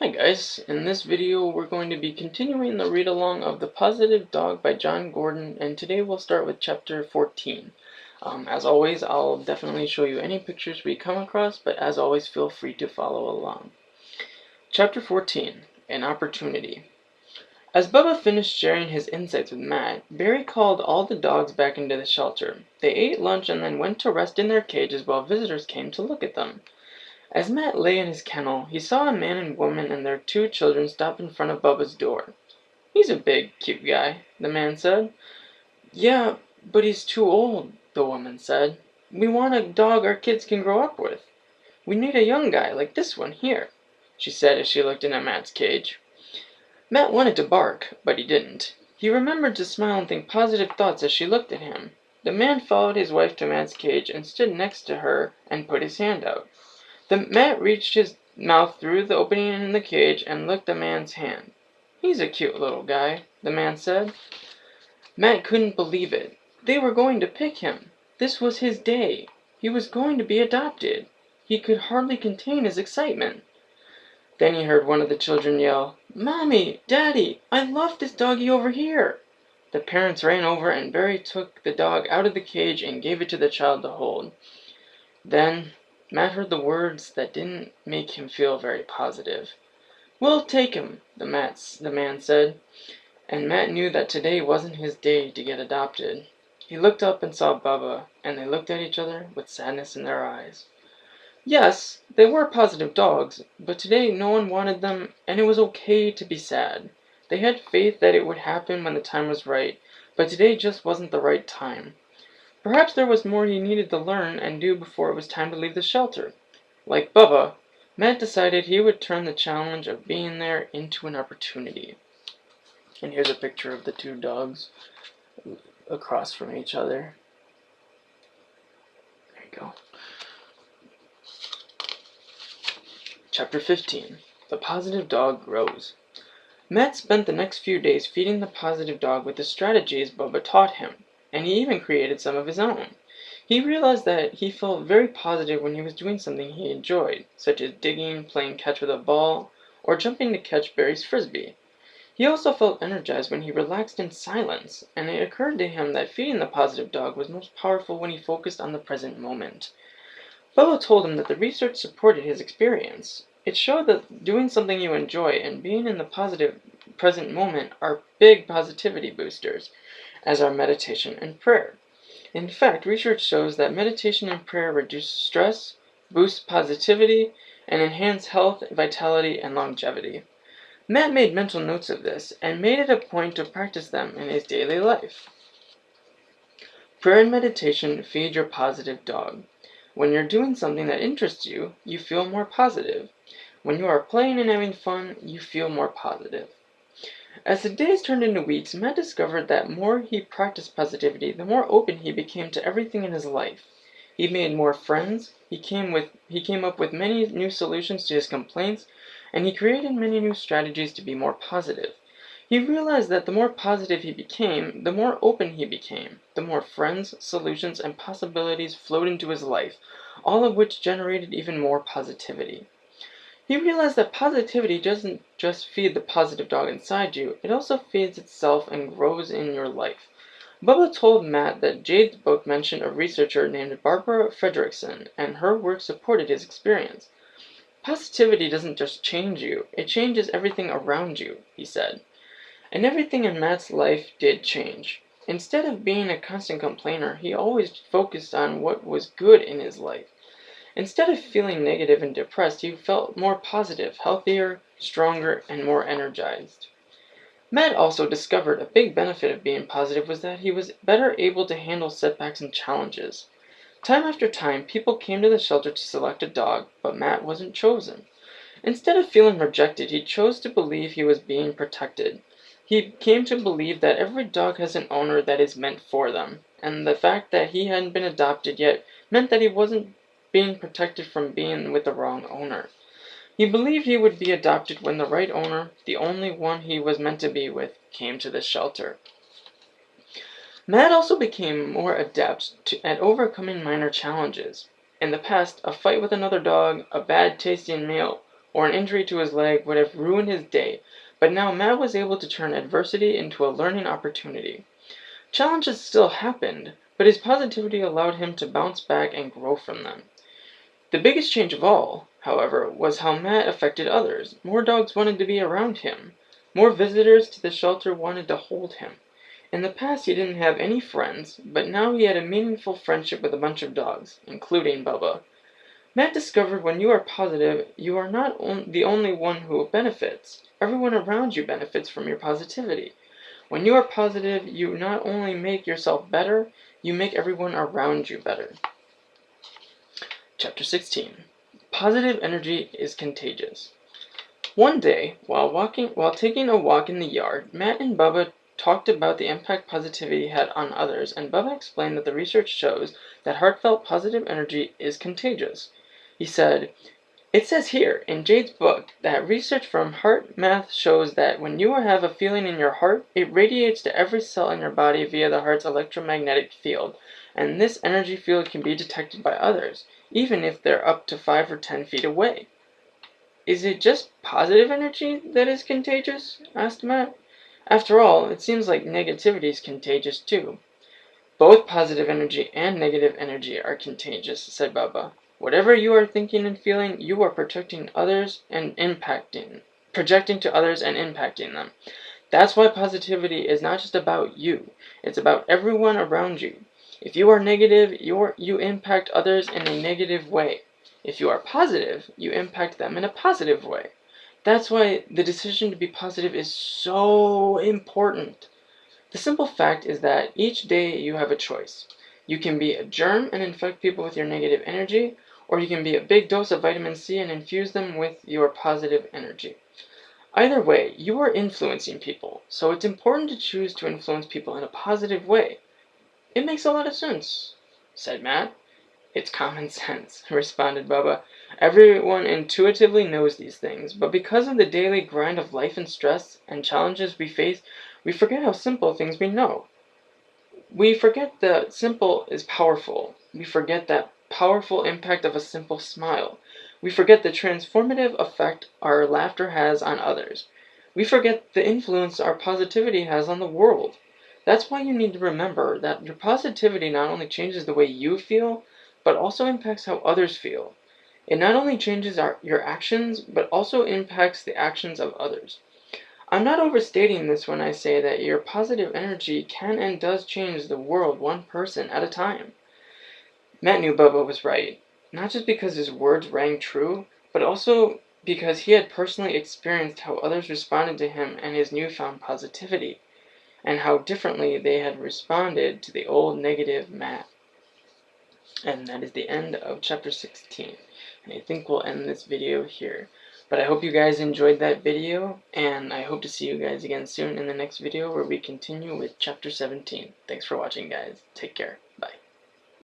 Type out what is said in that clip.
Hi guys, in this video we're going to be continuing the read-along of The Positive Dog by John Gordon, and today we'll start with chapter 14. As always, I'll definitely show you any pictures we come across, but as always feel free to follow along. Chapter 14, An Opportunity. As Bubba finished sharing his insights with Matt, Barry called all the dogs back into the shelter. They ate lunch and then went to rest in their cages while visitors came to look at them. As Matt lay in his kennel, he saw a man and woman and their two children stop in front of Bubba's door. "He's a big, cute guy," the man said. "Yeah, but he's too old," the woman said. "We want a dog our kids can grow up with. We need a young guy like this one here," she said as she looked in at Matt's cage. Matt wanted to bark, but he didn't. He remembered to smile and think positive thoughts as she looked at him. The man followed his wife to Matt's cage and stood next to her and put his hand out. Matt reached his mouth through the opening in the cage and licked the man's hand. "He's a cute little guy," the man said. Matt couldn't believe it. They were going to pick him. This was his day. He was going to be adopted. He could hardly contain his excitement. Then he heard one of the children yell, "Mommy, Daddy, I love this doggy over here." The parents ran over and Barry took the dog out of the cage and gave it to the child to hold. Then Matt heard the words that didn't make him feel very positive. "We'll take him," the man said, and Matt knew that today wasn't his day to get adopted. He looked up and saw Bubba, and they looked at each other with sadness in their eyes. Yes, they were positive dogs, but today no one wanted them, and it was okay to be sad. They had faith that it would happen when the time was right, but today just wasn't the right time. Perhaps there was more he needed to learn and do before it was time to leave the shelter. Like Bubba, Matt decided he would turn the challenge of being there into an opportunity. And here's a picture of the two dogs across from each other. There you go. Chapter 15. The Positive Dog Grows. Matt spent the next few days feeding the positive dog with the strategies Bubba taught him, and he even created some of his own. He realized that he felt very positive when he was doing something he enjoyed, such as digging, playing catch with a ball, or jumping to catch Barry's frisbee. He also felt energized when he relaxed in silence, and it occurred to him that feeding the positive dog was most powerful when he focused on the present moment. Bubba told him that the research supported his experience. It showed that doing something you enjoy and being in the positive present moment are big positivity boosters, as are meditation and prayer. In fact, research shows that meditation and prayer reduce stress, boost positivity, and enhance health, vitality, and longevity. Matt made mental notes of this and made it a point to practice them in his daily life. Prayer and meditation feed your positive dog. When you're doing something that interests you, you feel more positive. When you are playing and having fun, you feel more positive. As the days turned into weeks, Matt discovered that the more he practiced positivity, the more open he became to everything in his life. He made more friends, he came up with many new solutions to his complaints, and he created many new strategies to be more positive. He realized that the more positive he became, the more open he became, the more friends, solutions, and possibilities flowed into his life, all of which generated even more positivity. He realized that positivity doesn't just feed the positive dog inside you, it also feeds itself and grows in your life. Bubba told Matt that Jade's book mentioned a researcher named Barbara Fredrickson, and her work supported his experience. "Positivity doesn't just change you, it changes everything around you," he said. And everything in Matt's life did change. Instead of being a constant complainer, he always focused on what was good in his life. Instead of feeling negative and depressed, he felt more positive, healthier, stronger, and more energized. Matt also discovered a big benefit of being positive was that he was better able to handle setbacks and challenges. Time after time, people came to the shelter to select a dog, but Matt wasn't chosen. Instead of feeling rejected, he chose to believe he was being protected. He came to believe that every dog has an owner that is meant for them, and the fact that he hadn't been adopted yet meant that he wasn't being protected from being with the wrong owner. He believed he would be adopted when the right owner, the only one he was meant to be with, came to the shelter. Matt also became more adept at overcoming minor challenges. In the past, a fight with another dog, a bad tasting meal, or an injury to his leg would have ruined his day, but now Matt was able to turn adversity into a learning opportunity. Challenges still happened, but his positivity allowed him to bounce back and grow from them. The biggest change of all, however, was how Matt affected others. More dogs wanted to be around him. More visitors to the shelter wanted to hold him. In the past he didn't have any friends, but now he had a meaningful friendship with a bunch of dogs, including Bubba. Matt discovered when you are positive, you are not the only one who benefits. Everyone around you benefits from your positivity. When you are positive, you not only make yourself better, you make everyone around you better. Chapter 16. Positive energy is contagious. One day, while taking a walk in the yard, Matt and Bubba talked about the impact positivity had on others, and Bubba explained that the research shows that heartfelt positive energy is contagious. He said, "It says here, in Jade's book, that research from Heart Math shows that when you have a feeling in your heart, it radiates to every cell in your body via the heart's electromagnetic field, and this energy field can be detected by others, even if they're up to 5 or 10 feet away." "Is it just positive energy that is contagious?" asked Matt. "After all, it seems like negativity is contagious too." "Both positive energy and negative energy are contagious," said Bubba. "Whatever you are thinking and feeling, you are projecting to others and impacting them. That's why positivity is not just about you, it's about everyone around you. If you are negative, you impact others in a negative way. If you are positive, you impact them in a positive way. That's why the decision to be positive is so important. The simple fact is that each day you have a choice. You can be a germ and infect people with your negative energy, or you can be a big dose of vitamin C and infuse them with your positive energy. Either way, you are influencing people, so it's important to choose to influence people in a positive way." "It makes a lot of sense," said Matt. "It's common sense," responded Bubba. "Everyone intuitively knows these things, but because of the daily grind of life and stress and challenges we face, we forget how simple things we know. We forget that simple is powerful. We forget that powerful impact of a simple smile. We forget the transformative effect our laughter has on others. We forget the influence our positivity has on the world. That's why you need to remember that your positivity not only changes the way you feel, but also impacts how others feel. It not only changes your actions, but also impacts the actions of others. I'm not overstating this when I say that your positive energy can and does change the world one person at a time." Matt knew Bubba was right, not just because his words rang true, but also because he had personally experienced how others responded to him and his newfound positivity, and how differently they had responded to the old negative Matt. And that is the end of chapter 16. And I think we'll end this video here. But I hope you guys enjoyed that video, and I hope to see you guys again soon in the next video where we continue with chapter 17. Thanks for watching, guys. Take care.